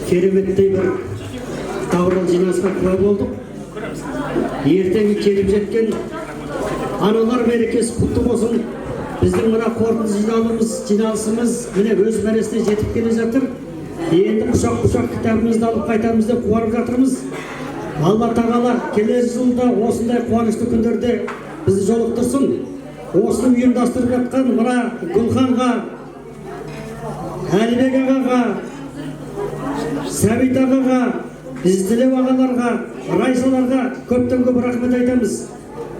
кереметтей бір Davral жиналысқа куә болдық. Ертеңгі келіп жеткен аналар мерекесі құтты болсын. Біздің мына қорытынды жиналысымыз міне өз мәресіне жетіп келе жатыр. Енді құшақ кітабымызды алып қайтамыз деп қуанып жатырмыз. Алла тағала келесі жылда осындай қуанышты күндерде бізді жолықтырсын. Осыны ұйымдастырып жатқан мына Гүлханға, Әлібек ағаға, Сәбит ағаға, Ізділеу ағаларға, Райсаларға көптен көп рахмет айтамыз.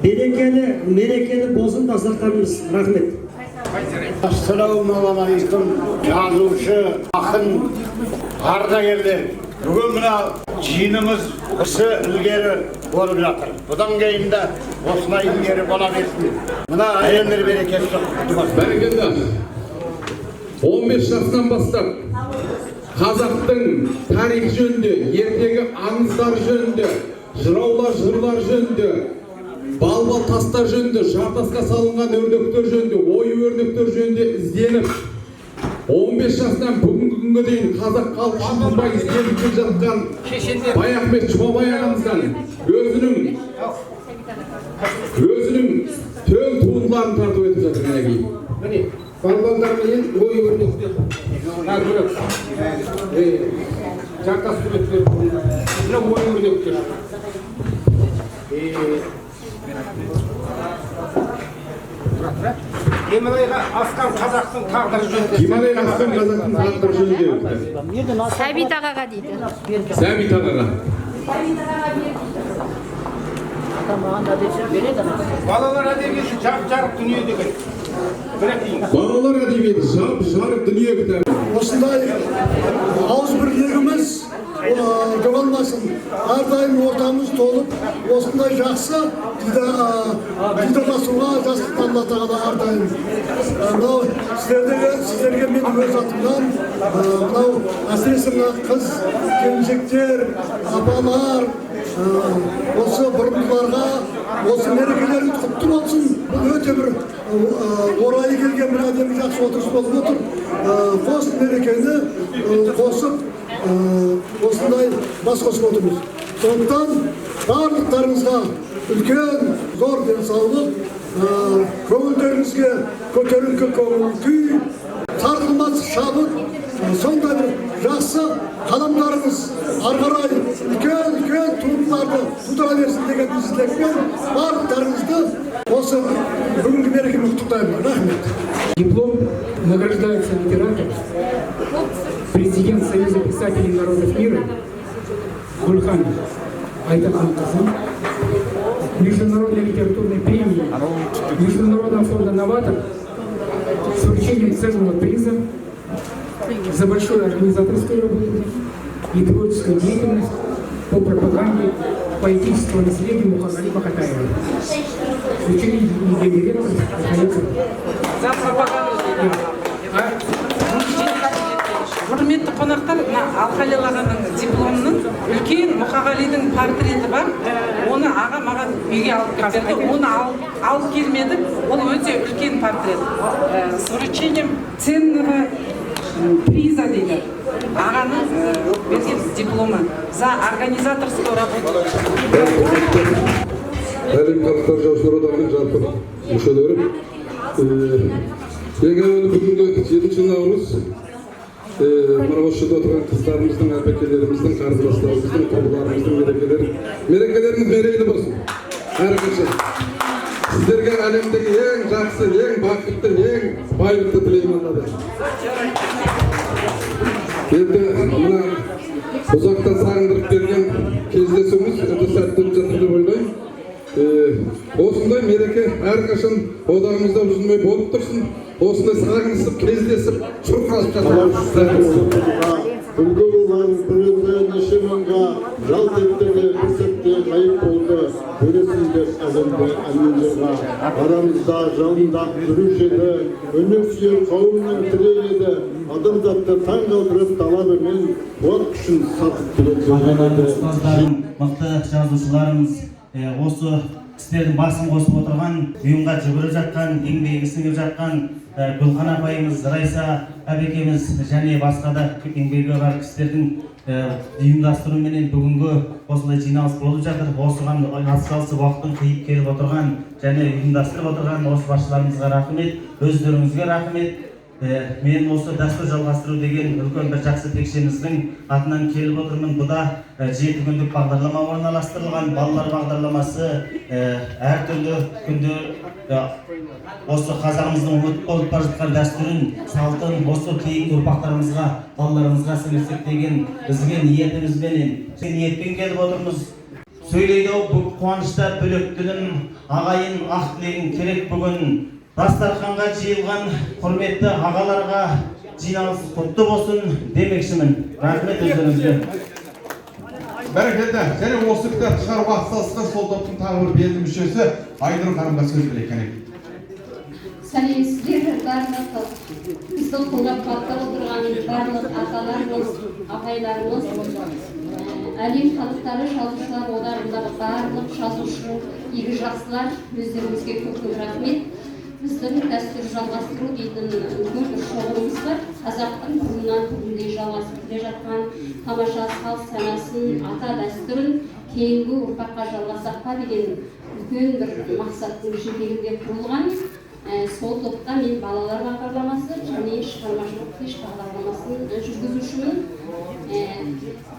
Мерекелі болсын дастарханымыз. Рахмет. Ассалаумағалейкум, жазушы, ақын, ардагерлер. Бүгін мына жиынымыз кісі ілгері болып жатыр. Бұдан кейін де осылай ілгері бола берсін. Мына әйелдер берекесі құтты болсын. Бәрекелді. 15 жастан бастап қазақтың тарих жөнінде, ертегі аңыздар жөнінде, жыраулар, жырлар жөнінде, балбал тастар жөнінде, жартасқа салынған өрнектер жөнінде, ою-өрнектер жөнінде ізденіп, 15 жастан бүгінгі күнге дейін қазақ халқы үшін тынбай ізденіп келе жатқан Баяхмет Жұмабай ағамыздан өзінің төл туындыларын тартып өтіп жатыр. Міне, балбалдармен ою-өрнектер, жартас суреттер, ою-өрнектер. Гималайға асқан қазақтың тағдыры жөнінде. Гималайға асқан қазақтың тағдыры жөнінде. Сәбит ағаға дейді. Сәбит ағаға. Балалар әдебиеті жарық дүние деген. Балалар әдебиеті жарық дүние кітабы. Осындай ауызбірлігіміз жоғалмасын. Әрдайым ортамыз толып, осындай жақсы дидарласуға жастық Алла тағала әрдайым. Мынау сіздерге мен өз атымнан, мынау әсіресе қыз, келіншектер, апалар, осы бұрындыларға, осы мерекелеріңіз құтты болсын. Бұл өте бір орайы келген бір әдемі жақсы отырыс болып отыр. Қос мерекені қосып, осындай бас қосып отырмыз. Сондықтан барлықтарыңызға үлкен, зор денсаулық, көңілдеріңізге көтеріңкі көңіл күй, сарқылмас шабыт, сондай бір жақсы қаламдарыңыз ары қарай үлкен туындыларды тудыра берсін деген тілекпен барлықтарыңызды осы бүгінгі мерекемен құттықтаймын. Рахмет. Диплом награждается литератор, президент Союза писателей народов мира Гульхан Айтаханқызы, Международной литературной премии Международного фонда «Новатор» с вручением ценного приза за большую организаторскую работу и творческую деятельность по пропаганде поэтического наследия Мухаммада Махатаева. Ученик недели ректор остается. За пропаганду. Құрметті қонақтар, Алқалил ағаның дипломының үлкен Мұқағалидың портреті бар. Оны аға маған үйге алып келді. Оны алып келмедік. Ол өте үлкен портрет. С вручением ценного приза дейді. Ағаның берген дипломы за организаторскую работу. Әлем халықтар жазушылар одағының жалпы мүшелері. Ең әуелі бүгінгі 7 наурыз мына осы жерде отырған қыздарымыздың, әпкелеріміздің, қарындастарымыздың, құрбыларымыздың мерекелеріңіз мерейлі болсын. Әрқашан сіздерге әлемдегі ең жақсы, ең бақытты, ең байлықты тілеймін Алладан. Енді мына ұзақтан сағындырып берген кездесуіміз өте сәтті өтіп жатыр деп ойлаймын. Осындай мереке әрқашан одағымызда үзілмей болып тұрсын. Осындай сағынысып, кездесіп, шұрқасып жатыр. Күлгілуған күлді неше мыңға жалт еттігі бір сәтте ғайып болды. Көресіңдер әлемді әмінжеға. Арамызда жалындап жүруші еді, өнер сүйер қауымның тірек еді. Адамзатты таң қалдырып талабымен қуат күшін сатып келеді. Мықты жазушыларымыз осы істердің басын қосып отырған, ұйымға жүгіріп жатқан, еңбегін сіңіріп жатқан Gülhan апайымыз, Райса әбекеміз және басқа да еңбегі бар кісілердің ұйымдастыруымен бүгінгі осындай жиналыс болып жатыр. Осыған атсалысып уақытын қиып келіп отырған және ұйымдастырып отырған осы басшыларымызға рахмет, өздеріңізге рахмет. Мен осы дәстүр жалғастыру деген үлкен бір жақсы текшеміздің атынан келіп отырмын. Бұда 7 күндік бағдарлама орналастырылған. Балалар бағдарламасы әртүрлі күнде осы қазағымыздың өтіп болып бара жатқан дәстүрін, салтын осы кейінгі ұрпақтарымызға, балаларымызға сіңірсек деген бізге ниетпен келіп отырмыз. Сөйлейді бұл қуанышта бөлектігін, ағайын ақ тілегін керек бүгін. Дастарханға жиылған құрметті ағаларға жиналыс құтты болсын демекшімін. Рахмет өздеріңізге. Бәрекелді. Және осы кітапты шығаруға атсалысқан сол топтың тағы бір белді мүшесі Айнұр ханымға сөз берейік. Сәлеметсіздер, барлық біздің қолдап қуаттап отырған барлық аталарымыз, апайларымыз, әлем халықтары жазушылар одағындағы барлық жазушы, игі жақсылар, өздеріңізге көп рахмет. Біздің дәстүр жалғастыру дейтін үлкен бір шоғырымыз бар. Қазақтың бұрыннан бүгінге жалғасып келе жатқан тамаша салт санасын, ата дәстүрін кейінгі ұрпаққа жалғасақ па деген үлкен бір мақсаттың жетегінде құрылған. Сол топта мен балалар бағдарламасы және шығармашылық кеш бағдарламасын жүргізушімін.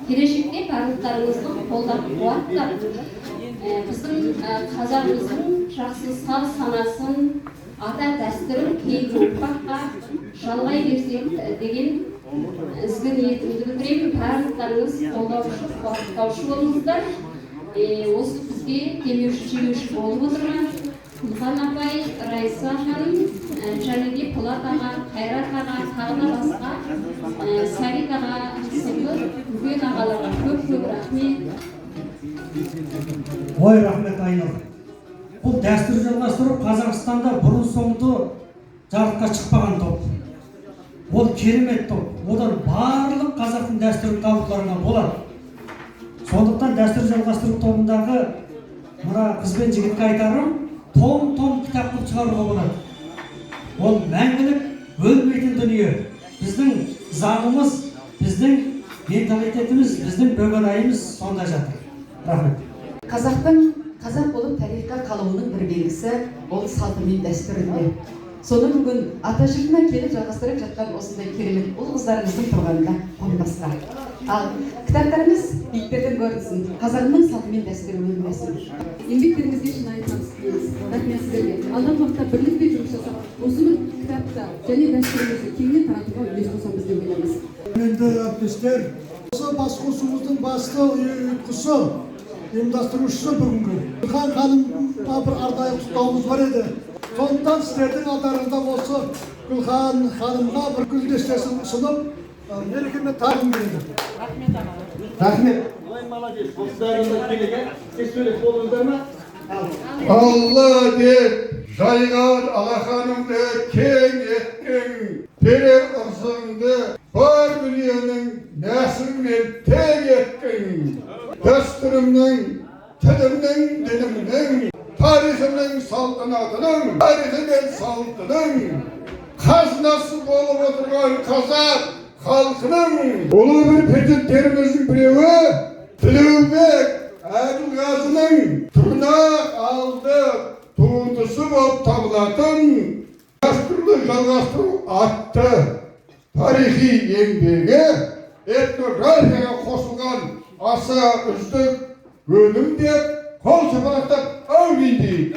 Келешекте барлықтарыңыздың қолдап қуаттап, біздің қазағымыздың жақсы салт санасын, ата дәстүрін кейінгі ұрпаққа жалғай берсек деген ізгі ниетімді білдіремін. Барлықтарыңыз қолдаушы, қуаттаушы болыңыздар. Осы бізге демеуші, жеңуші болып отырған Гүлхан апай, Райса ханым, және де Полат аға, Қайрат аға, тағы да басқа Сәбит аға сынды үлкен ағаларға көп рахмет. Ой, рахмет Айнұр. Бұл дәстүр жалғастыру Қазақстанда бұрын соңды жарыққа шықпаған топ. Ол керемет топ. Одан барлық қазақтың дәстүрін табуға болады. Сондықтан дәстүр жалғастыру тобындағы мына қыз бен жігітке айтарым, том-том кітап қылып шығаруға болады. Ол мәңгілік өлмейтін дүние. Біздің заңымыз, біздің менталитетіміз, біздің бөгенайымыз сонда жатыр. Рахмет. Қазақ болып тарихқа қалуының бір белгісі ол салты мен дәстүрінде. Соны бүгін ата жұртына келіп жалғастырып жатқан осындай керемет ұл қыздарымыздың тұрғанында қонбасқа. Ал кітаптарымыз биіктерден көрінсін, қазағымның салты мен дәстүрі өлмесін. Еңбектеріңізге шынайы табыс тілейміз. Рахмет сіздерге. Алдағы уақытта бірлікпен жұмыс жасап, осы бір кітапта және дәстүрімізді кеңінен таратуға үлес қосамыз деп ойлаймыз. Енді әріптестер, осы басқосуымыздың басты ұйытқысы, ұйымдастырушысы бүгінгі Гүлхан ханымға бір арнайы құттықтауымыз бар еді. Сондықтан сіздердің алдарыңызда осы Гүлхан ханымға бір гүлдестесін ұсынып, мерекемен тағым береді. Рахмет. Алла деп жайған алақаныңды кең еттің, берер ырзыңды бар дүниенің нәсілімен тең еттің. Дәстүрімнің, тілімнің, дінімнің, тарихымның салтанатының, тарихы мен салтының қазынасы болып отырған қазақ халқының ұлы бір перзенттеріміздің біреуі Тілеубек Әбілғазының тырнақ алды туындысы болып табылатын дәстүрді жалғастыру атты тарихи еңбегі этнографияға қосылған аса үздік өнім деп қол шапалақтап әумин дейік.